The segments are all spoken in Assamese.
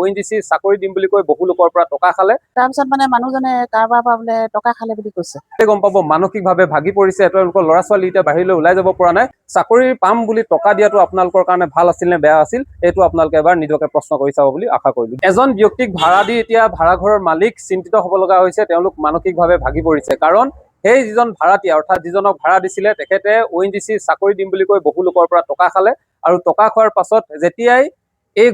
ONGC চাকৰি দিম বুলি কৈ বহু লোকৰ পৰা টকা খালে। তাৰপিছত মানে মানুহজনে কাৰোবাৰ পৰা বোলে টকা খালে বুলি কৈছে। গম পাব মানসিকভাৱে ভাগি পৰিছে। তেওঁলোকৰ ল'ৰা ছোৱালী এতিয়া বাহিৰলৈ ওলাই যাব পৰা নাই। চাকৰি পাম বুলি টকা দিয়াটো আপোনালোকৰ কাৰণে ভাল আছিল নে বেয়া আছিল, এইটো আপোনালোকে এবাৰ নিজকে প্ৰশ্ন কৰি চাব বুলি আশা কৰিলো। এজন ব্যক্তিক ভাড়া দি এতিয়া ভাড়াঘৰৰ মালিক চিন্তিত হ'ব লগা হৈছে। তেওঁলোক মানসিকভাৱে ভাগি পৰিছে। কাৰণ সেই যিজন ভাড়াতীয়া অৰ্থাৎ যিজনক ভাড়া দিছিলে তেখেতে ONGC চাকৰি দিম বুলি কৈ বহু লোকৰ পৰা টকা খালে আৰু টকা খোৱাৰ পাছত যেতিয়াই এই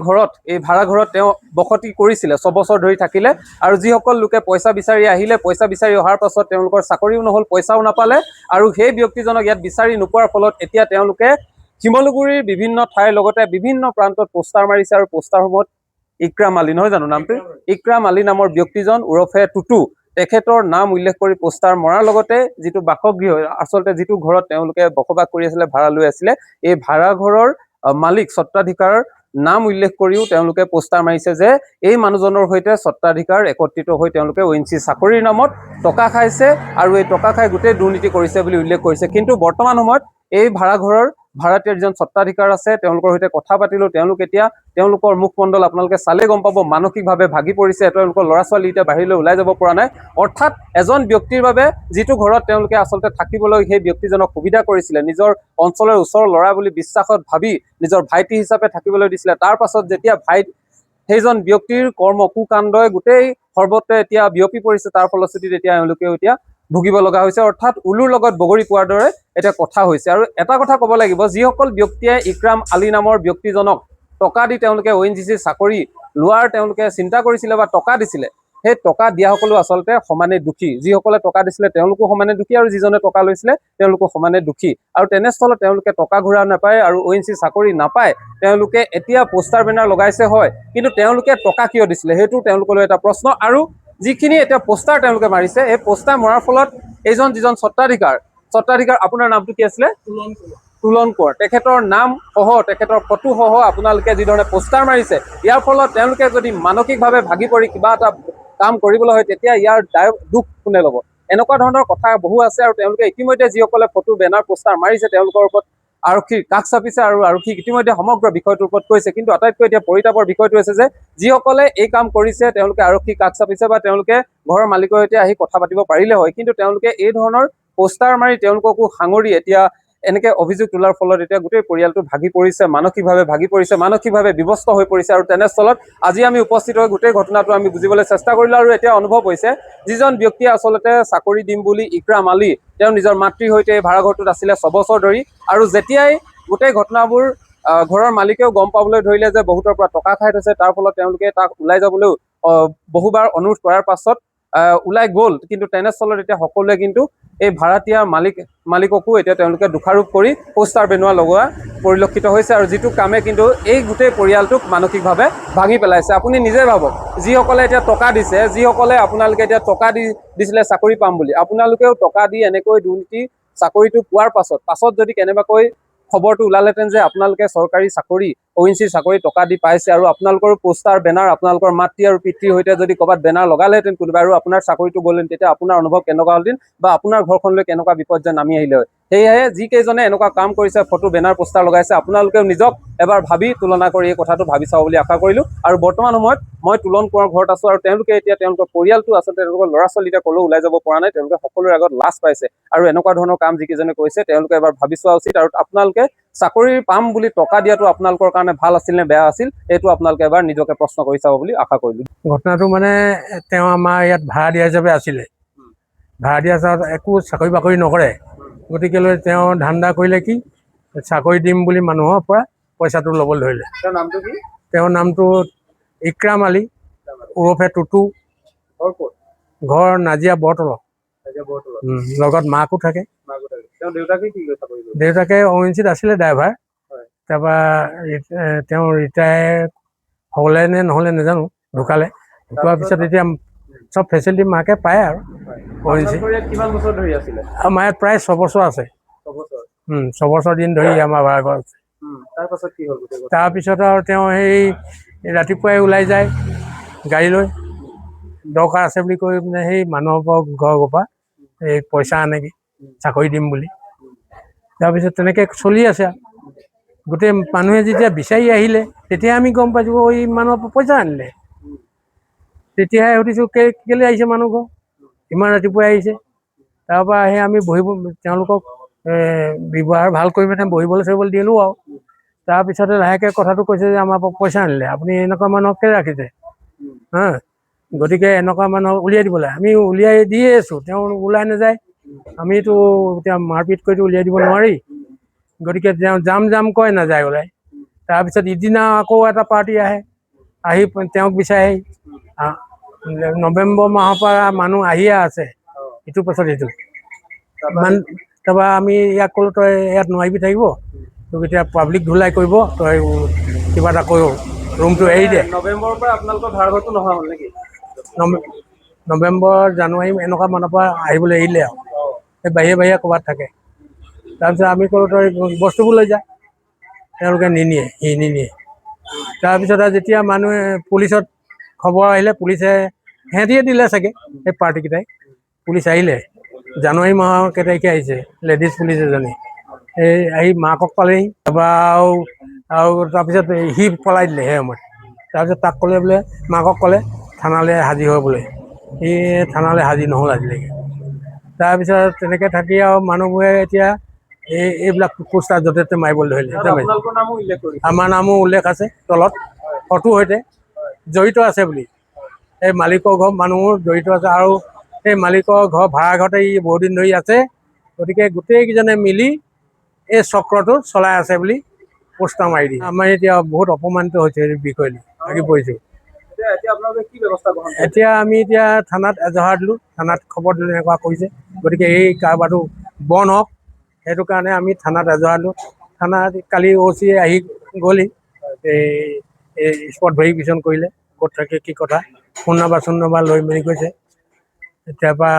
ভাড়াঘৰত তেওঁ বসতি কৰিছিলে, 6 বছৰ ধৰি থাকিলে আৰু যিসকল লোকে পইচা বিচাৰি আহিলে, পইচা বিচাৰি অহাৰ পাছত তেওঁলোকৰ চাকৰিও নহ'ল, পইচাও নাপালে আৰু সেই ব্যক্তিজনক ইয়াত বিচাৰি নোপোৱাৰ ফলত এতিয়া তেওঁলোকে শিমলুগুৰিৰ বিভিন্ন ঠাইৰ লগতে বিভিন্ন প্ৰান্তত পোষ্টাৰ মাৰিছে আৰু পোষ্টাৰসমূহত ইক্ৰাম আলী, নহয় জানো নামটো, ইক্ৰাম আলী নামৰ ব্যক্তিজন ওৰফে টুটু, তেখেতৰ নাম উল্লেখ কৰি পোষ্টাৰ মৰাৰ লগতে যিটো বাসগৃহ, আচলতে যিটো ঘৰত তেওঁলোকে বসবাস কৰি আছিলে, ভাড়া লৈ আছিলে, এই ভাড়াঘৰৰ মালিক স্বত্বাধিকাৰৰ নাম উল্লেখ কৰিও তেওঁলোকে পোষ্টাৰ মাৰিছে যে এই মানুহজনৰ সৈতে স্বত্বাধিকাৰ একত্ৰিত হৈ তেওঁলোকে ONGC চাকৰিৰ নামত টকা খাইছে আৰু এই টকা খাই গোটেই দুৰ্নীতি কৰিছে বুলি উল্লেখ কৰিছে। কিন্তু বৰ্তমান সময়ত এই ভাড়াঘৰৰ ভাড়াতীয়াৰ যিজন স্বত্বাধিকাৰ আছে তেওঁলোকৰ সৈতে কথা পাতিলো। তেওঁলোক এতিয়া তেওঁলোকৰ মুখমণ্ডল আপোনালোকে চালে গম পাব মানসিকভাৱে ভাগি পৰিছে। তেওঁলোকৰ ল'ৰা ছোৱালী এতিয়া বাহিৰলৈ ওলাই যাব পৰা নাই। অৰ্থাৎ এজন ব্যক্তিৰ বাবে যিটো ঘৰত তেওঁলোকে আচলতে থাকিবলৈ সেই ব্যক্তিজনক সুবিধা কৰিছিলে, নিজৰ অঞ্চলৰ ওচৰৰ ল'ৰা বুলি বিশ্বাসত ভাবি নিজৰ ভাইটি হিচাপে থাকিবলৈ দিছিলে, তাৰ পাছত যেতিয়া সেইজন ব্যক্তিৰ কৰ্ম কুকাণ্ডই গোটেই সৰ্বত্ৰে এতিয়া বিয়পি পৰিছে, তাৰ ফলশ্ৰুতিত এতিয়া এওঁলোকেও এতিয়া ভুগিব লগা হৈছে। অৰ্থাৎ উলুৰ লগত বগৰী পোৱাৰ দৰে এতিয়া কথা হৈছে। আৰু এটা কথা ক'ব লাগিব, যিসকল ব্যক্তিয়ে ইক্ৰাম আলী নামৰ ব্যক্তিজনক টকা দি তেওঁলোকে ONGC চাকৰি লোৱাৰ তেওঁলোকে চিন্তা কৰিছিলে বা টকা দিছিলে, সেই টকা দিয়াসকলো আচলতে সমানে দুখী। যিসকলে টকা দিছিলে তেওঁলোকো সমানে দুখী আৰু যিজনে টকা লৈছিলে তেওঁলোকো সমানে দুখী। আৰু তেনেস্থলত তেওঁলোকে টকা ঘূৰা নাপায় আৰু ONGC চাকৰি নাপায়। তেওঁলোকে এতিয়া পোষ্টাৰ বেনাৰ লগাইছে হয়, কিন্তু তেওঁলোকে টকা কিয় দিছিলে সেইটো তেওঁলোকলৈ এটা প্ৰশ্ন। আৰু যিখিনি এতিয়া পোষ্টাৰ তেওঁলোকে মাৰিছে, এই পোষ্টাৰ মৰাৰ ফলত যিজন স্বত্বাধিকাৰ আপোনাৰ নামটো কি আছিলে? তুলন কোঁৱৰ, তেখেতৰ নাম সহ তেখেতৰ ফটো সহ আপোনালোকে যিধৰণে পোষ্টাৰ মাৰিছে, ইয়াৰ ফলত তেওঁলোকে যদি মানসিকভাৱে ভাগি পৰি কিবা এটা কাম কৰিবলৈ হয় তেতিয়া ইয়াৰ দুখ কোনে ল'ব? এনেকুৱা ধৰণৰ কথা বহু আছে। আৰু তেওঁলোকে ইতিমধ্যে যিসকলে ফটো বেনাৰ পোষ্টাৰ মাৰিছে তেওঁলোকৰ ওপৰত আৰক্ষীৰ কাষ চাপিছে আৰু আৰক্ষীক ইতিমধ্যে সমগ্ৰ বিষয়টোৰ ওপৰত কৈছে। কিন্তু আটাইতকৈ এতিয়া পৰিতাপৰ বিষয়টো হৈছে যে যিসকলে এই কাম কৰিছে তেওঁলোকে আৰক্ষীক কাষ চাপিছে বা তেওঁলোকে ঘৰৰ মালিকৰ সৈতে আহি কথা পাতিব পাৰিলে হয়, কিন্তু তেওঁলোকে এই ধৰণৰ পোষ্টাৰ মাৰি তেওঁলোককো সাঙুৰি এতিয়া এনেকে অভিযোগ তোলাৰ ফলত এতিয়া গোটেই পৰিয়ালটো ভাগি পৰিছে, মানসিকভাৱে ভাগি পৰিছে, মানসিকভাৱে বিভস্ত হৈ পৰিছে। আৰু তেনেস্থলত আজি আমি উপস্থিত হৈ গোটেই ঘটনাটো আমি বুজিবলৈ চেষ্টা কৰিলোঁ। আৰু এতিয়া অনুভৱ হৈছে যিজন ব্যক্তিয়ে আচলতে চাকৰি দিম বুলি ইক্ৰাম আলী তেওঁ নিজৰ মাতৃৰ সৈতে এই ভাড়াঘৰটোত আছিলে 6 বছৰ ধৰি, আৰু যেতিয়াই গোটেই ঘটনাবোৰ ঘৰৰ মালিকেও গম পাবলৈ ধৰিলে যে বহুতৰ পৰা টকা খাই থৈছে, তাৰ ফলত তেওঁলোকে তাক ওলাই যাবলৈও বহুবাৰ অনুৰোধ কৰাৰ পাছত ওলাই গ'ল। কিন্তু তেনেস্থলত এতিয়া সকলোৱে কিন্তু এই ভাড়াতীয়া মালিককো এতিয়া তেওঁলোকে দোষাৰোপ কৰি পোষ্টাৰ লগোৱা পৰিলক্ষিত হৈছে। আৰু যিটো কামে কিন্তু এই গোটেই পৰিয়ালটোক মানসিকভাৱে ভাঙি পেলাইছে। আপুনি নিজে ভাবক, যিসকলে এতিয়া টকা দিছে, যিসকলে আপোনালোকে এতিয়া টকা দিছিলে চাকৰি পাম বুলি, আপোনালোকেও টকা দি এনেকৈ দুৰ্নীতি চাকৰিটো পোৱাৰ পাছত যদি কেনেবাকৈ খবৰটো ওলালেহেঁতেন যে আপোনালোকে চৰকাৰী চাকৰি ONGC চাকৰি টকা দি পাইছে আৰু আপোনালোকৰ পোষ্টাৰ বেনাৰ আপোনালোকৰ মাতৃ আৰু পিতৃৰ সৈতে যদি ক'ৰবাত বেনাৰ লগালেহেঁতেন কোনোবাই আৰু আপোনাৰ চাকৰিটো গ'লহেঁতেন, তেতিয়া আপোনাৰ অনুভৱ কেনেকুৱা হ'লহেঁতেন বা আপোনাৰ ঘৰখনলৈ কেনেকুৱা বিপদ যে নামি আহিলে হয়। সেয়েহে যিকেইজনে এনেকুৱা কাম কৰিছে, ফটো বেনাৰ পোষ্টাৰ লগাইছে, আপোনালোকেও নিজক এবাৰ ভাবি তুলনা কৰি এই কথাটো ভাবি চাব বুলি আশা কৰিলোঁ। আৰু বৰ্তমান সময়ত মই তুলন কোঁৱৰৰ ঘৰত আছোঁ আৰু তেওঁলোকে এতিয়া তেওঁলোকৰ পৰিয়ালটো আচলতে তেওঁলোকৰ ল'ৰা ছোৱালী এতিয়া ক'লেও ওলাই যাব পৰা নাই। তেওঁলোকে সকলোৰে আগত লাজ পাইছে আৰু এনেকুৱা ধৰণৰ কাম যিকেইজনে কৰিছে তেওঁলোকে এবাৰ ভাবি চোৱা উচিত। আৰু আপোনালোকে চাকৰি পাম বুলি টকা দিয়াটো আপোনালোকৰ কাৰণে ভাল আছিল নে বেয়া আছিল, এইটো আপোনালোকে এবাৰ নিজকে প্ৰশ্ন কৰি চাব বুলি আশা কৰিলোঁ। ঘটনাটো মানে তেওঁ আমাৰ ইয়াত ভাড়া দিয়া হিচাপে আছিলে। ভাড়া দিয়া হিচাপত একো চাকৰি বাকৰি নকৰে, গতিকেলৈ তেওঁ ধান্দা কৰিলে কি চাকৰি দিম বুলি মানুহৰ পৰা পইচাটো ল'বলৈ ধৰিলে। তেওঁৰ নামটো কি? তেওঁৰ নামটো ইক্ৰাম আলী ওৰফে টুটু। ঘৰ নাজিয়া বৰতলত। লগত মাকো থাকে। দেউতাকে ONGCত আছিলে ড্ৰাইভাৰ। তাৰপৰা তেওঁ ৰিটায়াৰ হ'লে নে নহ'লে নাজানো, ঢুকালে। ঢুকোৱাৰ পিছত এতিয়া চব ফেচিলিটি মাকে পায় আৰু ONGC। আমাৰ ইয়াত প্ৰায় 6 বছৰ আছে। 6 বছৰ দিন ধৰি আমাৰ ভাড়াঘৰ আছে। তাৰপিছত আৰু তেওঁ সেই ৰাতিপুৱাই ওলাই যায় গাড়ী লৈ, দৰকাৰ আছে বুলি কৈ মানে সেই মানুহৰ ঘৰৰ পৰা এই পইচা আনেগৈ চাকৰি দিম বুলি। তাৰপিছত তেনেকৈ চলি আছে। গোটেই মানুহে যেতিয়া বিচাৰি আহিলে তেতিয়া আমি গম পাইছোঁ ইমানৰ পইচা আনিলে। তেতিয়াহে সুধিছোঁ কেলৈ আহিছে মানুহ ঘৰ, ইমান ৰাতিপুৱাই আহিছে। তাৰপৰা আহি আমি বহিব তেওঁলোকক ব্যৱহাৰ ভাল কৰি পিনে বহিবলৈ চহিবলৈ দিলোঁ আৰু তাৰপিছতে লাহেকৈ কথাটো কৈছে যে আমাৰ পৰা পইচা আনিলে, আপুনি এনেকুৱা মানুহক কেলৈ ৰাখিছে হা, গতিকে এনেকুৱা মানুহক উলিয়াই দিব লাগে। আমি উলিয়াই দিয়ে আছোঁ, তেওঁ ওলাই নাযায়। আমিতো এতিয়া মাৰপিট কৰিতো উলিয়াই দিব নোৱাৰি। গতিকে তেওঁ যাম কয় নাযায় ওলাই। তাৰপিছত ইদিনা আকৌ এটা পাৰ্টি আহি তেওঁক বিচাৰি নৱেম্বৰ মাহৰ পৰা মানুহ আহিয়ে আছে, ইটোৰ পাছত ইটো। তাৰপৰা আমি ইয়াক ক'লোঁ তই ইয়াত নোৱাৰিবি থাকিব, তোক এতিয়া পাব্লিক ধুলাই কৰিব, তই কিবা এটা কৰ, ৰুমটো এৰি দে। নৱেম্বৰৰ পৰা আপোনালোকৰ ভাড়াঘৰটো নহা হ'ল নেকি? নৱেম্বৰ জানুৱাৰী এনেকুৱা মানৰ পৰা আহিবলৈ এৰিলে আৰু সেই বাহিৰে ক'ৰবাত থাকে। তাৰপিছত আমি ক'লোঁ তই বস্তুবোৰ লৈ যা, তেওঁলোকে নিনিয়ে। তাৰপিছত আৰু যেতিয়া মানুহে পুলিচত খবৰ আহিলে, পুলিচে সিহঁতিয়ে দিলে চাগে সেই পাৰ্টিকেইটাই। পুলিচ আহিলে, জানুৱাৰী মাহৰ কেই তাৰিখে আহিছে, লেডিজ পুলিচ এজনী এই আহি মাকক পালেহি। তাৰপৰা আৰু তাৰপিছত সি পলাই দিলে সেই সময়ত। তাৰপিছত তাক ক'লে বোলে, মাকক ক'লে থানালৈ হাজিৰ হয় বোলে, সি থানালৈ হাজিৰ নহ'ল আজিলৈকে। তাৰপিছত তেনেকৈ থাকি আৰু মানুহবোৰে এতিয়া এইবিলাক পোষ্টাৰ য'তে ত'তে মাৰিবলৈ ধৰিলে। আপোনালোকৰ নামো উল্লেখ কৰিছে। আমাৰ নামো উল্লেখ আছে তলত, ফটো সৈতে জড়িত আছে বুলি। এই মালিকৰ ঘৰ মানুহো জড়িত আছে আৰু সেই মালিকৰ ঘৰ ভাড়াঘৰতে ই বহুত দিন ধৰি আছে। গতিকে গোটেইকেইজনে মিলি এই চক্ৰটো চলাই আছে বুলি পোষ্টাৰ মাৰি দিয়ে। আমাৰ এতিয়া বহুত অপমানিত হৈছে এই বিষয় লৈ, লাগি পৰিছোঁ। এতিয়া আপোনালোকে কি ব্যৱস্থা গ্ৰহণ কৰিছে? এতিয়া আমি থানাত এজাহাৰ দিলোঁ, থানাত খবৰ দিলোঁ এনেকুৱা কৰিছে, গতিকে এই কাৰবাৰটো বন্ধ হওক, সেইটো কাৰণে আমি থানাত এজাহাৰ দিলোঁ। থানাত কালি OC আহি গ'লহি, এই স্পট ভেৰিফিকেশ্যন কৰিলে, ক'ত থাকে কি কথা, ফোন নাম্বাৰ লৈ মেলি গৈছে। তাৰপৰা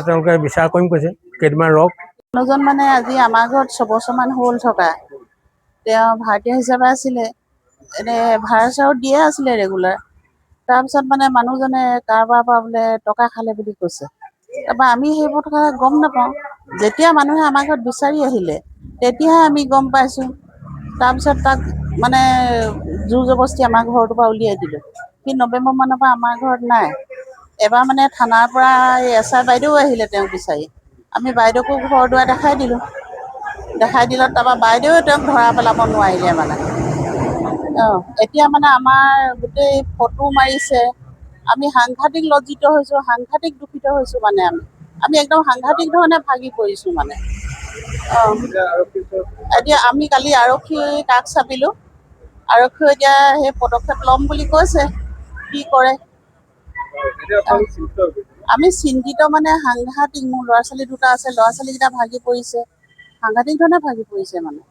তেওঁলোকে বিচাৰ কৰিম কৈছে, কেইদিনমান ৰওক। মানুহজন মানে আজি আমাৰ ঘৰত 6 বছৰমান হ'ল থকা। তেওঁ ভাড়াতীয়া হিচাপে আছিলে, এনে ভাড়া চাড়া দিয়ে আছিলে ৰেগুলাৰ। তাৰপিছত মানে মানুহজনে কাৰোবাৰ পৰা বোলে টকা খালে বুলি কৈছে। তাৰপৰা আমি সেইবোৰ কথা গম নাপাওঁ। যেতিয়া মানুহে আমাৰ ঘৰত বিচাৰি আহিলে, তেতিয়াহে আমি গম পাইছোঁ। তাৰপিছত তাক মানে জোৰ জবৰদস্তি আমাৰ ঘৰটোৰ পৰা উলিয়াই দিলোঁ। সি নৱেম্বৰ মানৰ পৰা আমাৰ ঘৰত নাই। এবাৰ মানে থানাৰ পৰা এই SI বাইদেউ আহিলে তেওঁক বিচাৰি। আমি বাইদেউকো ঘৰ দুৱাৰ দেখাই দিলোঁ। তাৰপৰা বাইদেৱে তেওঁক ধৰা পেলাব নোৱাৰিলে মানে। এতিয়া মানে আমাৰ গোটেই ফটো মাৰিছে। আমি সাংঘাতিক লজ্জিত হৈছোঁ, সাংঘাতিক দুখিত হৈছোঁ মানে আমি একদম সাংঘাতিক ধৰণে ভাগি পৰিছোঁ মানে। এতিয়া আমি কালি আৰক্ষীৰ কাষ চাপিলোঁ। আৰক্ষীয়ে এতিয়া সেই পদক্ষেপ ল'ম বুলি কৈছে, কি কৰে। আমি চিন্তিত মানে সাংঘাতিক। মোৰ ল'ৰা ছোৱালী দুটা আছে, ল'ৰা ছোৱালীকেইটা ভাগি পৰিছে, সাংঘাতিক ধৰণে ভাগি পৰিছে মানে।